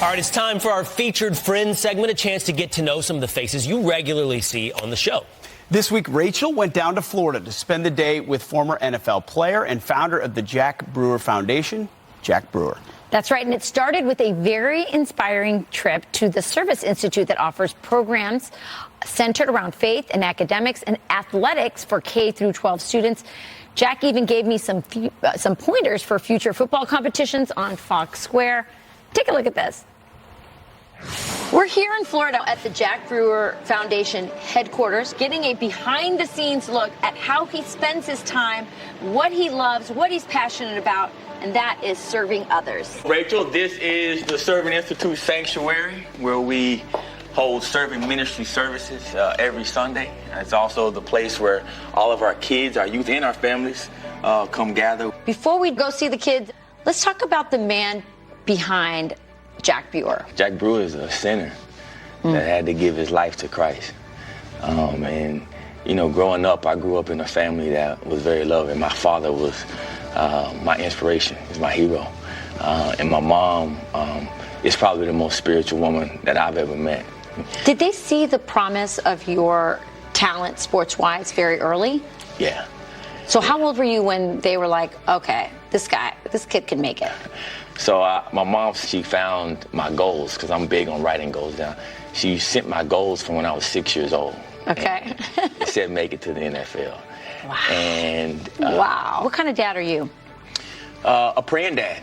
All right, it's time for our featured friends segment, a chance to get to know some of the faces you regularly see on the show. This week, Rachel went down to Florida to spend the day with former NFL player and founder of the Jack Brewer Foundation, Jack Brewer. That's right, and it started with a very inspiring trip to the Service Institute that offers programs centered around faith and academics and athletics for K through 12 students. Jack even gave me some pointers for future football competitions on Fox Square. Take a look at this. We're here in Florida at the Jack Brewer Foundation headquarters, getting a behind-the-scenes look at how he spends his time, what he loves, what he's passionate about, and that is serving others. Rachel, this is the Serving Institute Sanctuary, where we hold serving ministry services every Sunday. It's also the place where all of our kids, our youth, and our families come gather. Before we go see the kids, let's talk about the man behind Jack Brewer. Jack Brewer is a sinner that had to give his life to Christ. And, you know, growing up, I grew up in a family that was very loving. My father was my inspiration, is my hero. And my mom is probably the most spiritual woman that I've ever met. Did they see the promise of your talent sports-wise very early? Yeah. So how old were you when they were like, okay, this kid can make it? So my mom, she found my goals, because I'm big on writing goals down. She sent my goals from when I was 6 years old. Okay. It said make it to the NFL. Wow. And wow. What kind of dad are you? A praying dad.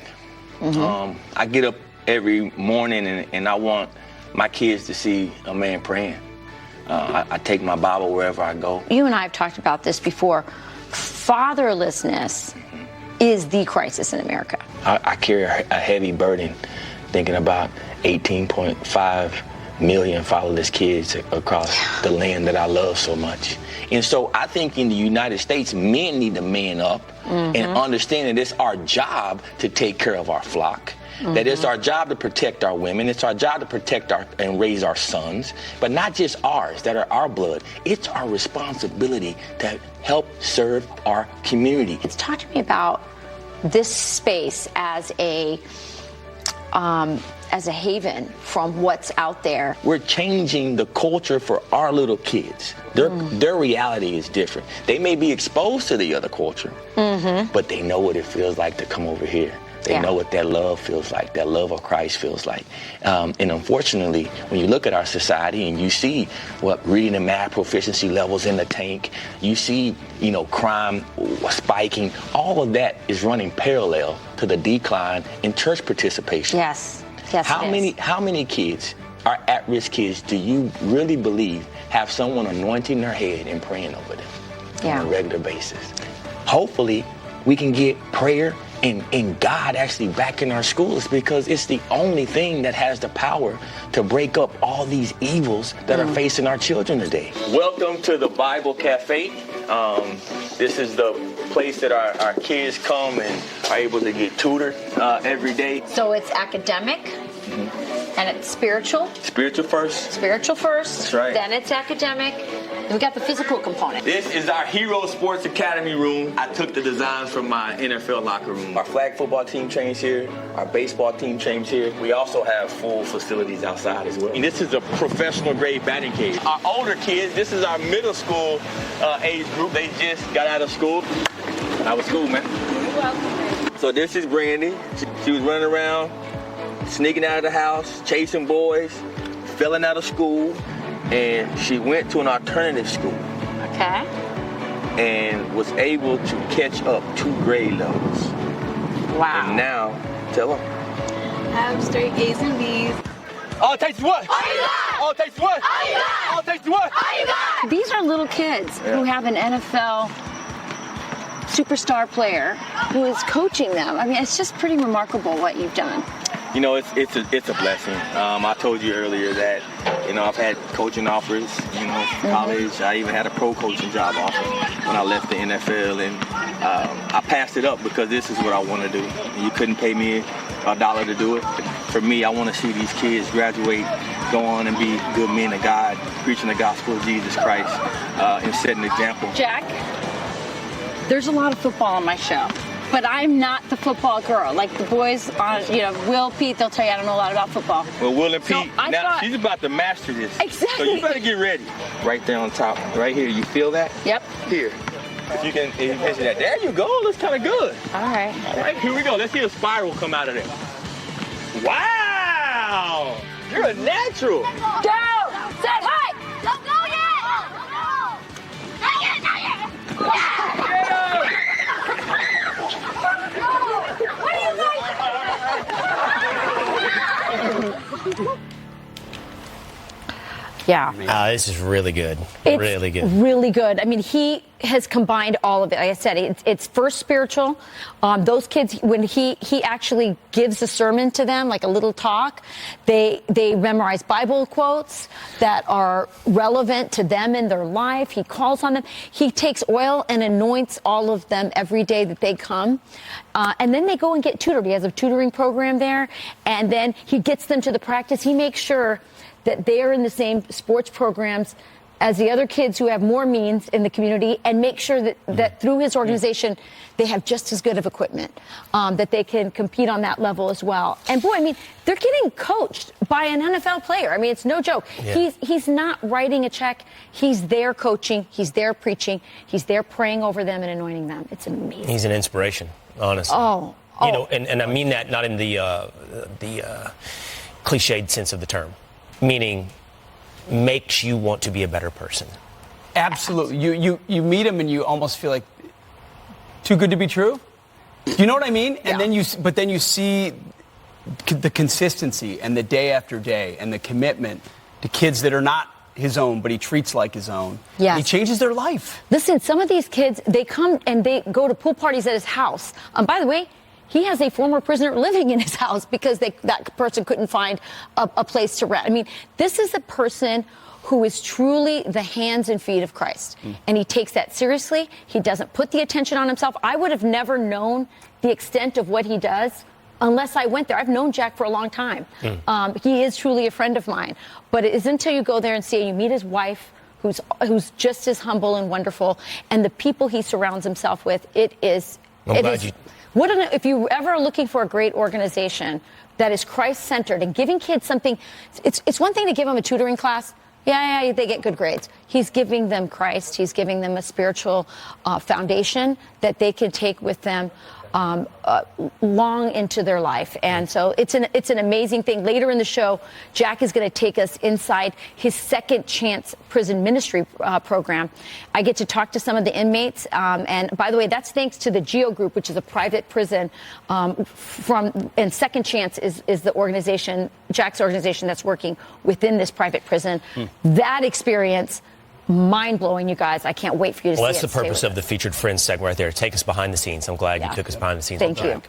I get up every morning and I want my kids to see a man praying. I take my Bible wherever I go. You and I have talked about this before. Fatherlessness is the crisis in America. I carry a heavy burden thinking about 18.5 million fatherless kids across the land that I love so much. And so I think in the United States, men need to man up and understand that it's our job to take care of our flock. That it's our job to protect our women. It's our job to protect and raise our sons, but not just ours, that are our blood. It's our responsibility to help serve our community. Talk to me about this space as a haven from what's out there. We're changing the culture for our little kids. Their reality is different. They may be exposed to the other culture, but they know what it feels like to come over here. They know what that love feels like, that love of Christ feels like. And unfortunately, when you look at our society and you see what reading and math proficiency levels in the tank, you see, you know, crime spiking, all of that is running parallel to the decline in church participation. Yes, How many kids are at-risk kids do you really believe have someone anointing their head and praying over them on a regular basis? Hopefully, we can get prayer and God actually back in our schools, because it's the only thing that has the power to break up all these evils that are facing our children today. Welcome to the Bible Cafe. This is the place that our kids come and are able to get tutored every day. So it's academic and it's spiritual. Spiritual first. Spiritual first. That's right. Then it's academic. We got the physical component. This is our Hero Sports Academy room. I took the designs from my NFL locker room. Our flag football team trains here. Our baseball team trains here. We also have full facilities outside as well. And this is a professional grade batting cage. Our older kids, this is our middle school age group. They just got out of school. How was school, man? You're welcome. So this is Brandy. She was running around, sneaking out of the house, chasing boys, failing out of school. And she went to an alternative school. Okay. And was able to catch up 2 grade levels. Wow. And now, tell them. I have straight A's and B's. All it takes is what? All you got! All it takes is what? All you got! All it takes is what? All you got! These are little kids who have an NFL superstar player who is coaching them. I mean, it's just pretty remarkable what you've done. You know, it's a blessing. I told you earlier that, you know, I've had coaching offers, you know, college. I even had a pro coaching job offer when I left the NFL, and I passed it up because this is what I want to do. You couldn't pay me $1 to do it. For me, I want to see these kids graduate, go on and be good men of God, preaching the gospel of Jesus Christ, and setting an example. Jack, there's a lot of football on my show. but I'm not the football girl. Like the boys on, Will, Pete, they'll tell you I don't know a lot about football. Well, Will and So Pete, I now thought- she's about to master this. Exactly. So you better get ready. Right there on top, right here. You feel that? Yep. Here. If you can see that. There you go. Looks kind of good. All right. All right, here we go. Let's see a spiral come out of there. Wow! You're a natural. Go! Set high! Let's go, Yeah. This is really good. It's really good. Really good. I mean, he has combined all of it. Like I said, it's first spiritual. Those kids, when he actually gives a sermon to them, like a little talk, they memorize Bible quotes that are relevant to them in their life. He calls on them. He takes oil and anoints all of them every day that they come. And then they go and get tutored. He has a tutoring program there. And then he gets them to the practice. He makes sure that they are in the same sports programs as the other kids who have more means in the community, and make sure that through his organization, they have just as good of equipment, that they can compete on that level as well. And boy, I mean, they're getting coached by an NFL player. I mean, it's no joke. Yeah. He's not writing a check. He's there coaching. He's there preaching. He's there praying over them and anointing them. It's amazing. He's an inspiration, honestly. Oh. You know, and I mean that not in the cliched sense of the term, meaning makes you want to be a better person. Absolutely. You meet him and you almost feel like too good to be true. You know what I mean? Yeah. And then you see the consistency and the day after day and the commitment to kids that are not his own, but he treats like his own. Yes. He changes their life. Listen, some of these kids, they come and they go to pool parties at his house. By the way, he has a former prisoner living in his house because that person couldn't find a place to rent. I mean, this is a person who is truly the hands and feet of Christ. And he takes that seriously. He doesn't put the attention on himself. I would have never known the extent of what he does unless I went there. I've known Jack for a long time. He is truly a friend of mine. But it is until you go there and see, you meet his wife, who's just as humble and wonderful, and the people he surrounds himself with, if you ever are looking for a great organization that is Christ-centered and giving kids something, it's one thing to give them a tutoring class. Yeah, they get good grades. He's giving them Christ. He's giving them a spiritual foundation that they can take with them long into their life. And so it's an amazing thing. Later in the show, Jack is going to take us inside his Second Chance prison ministry program. I get to talk to some of the inmates. And by the way, that's thanks to the GEO Group, which is a private prison and Second Chance is the organization, Jack's organization, that's working within this private prison. That experience, mind-blowing, you guys. I can't wait for you to see it. Well, that's the purpose of the Featured Friends segment right there. Take us behind the scenes. I'm glad you took us behind the scenes. Thank you.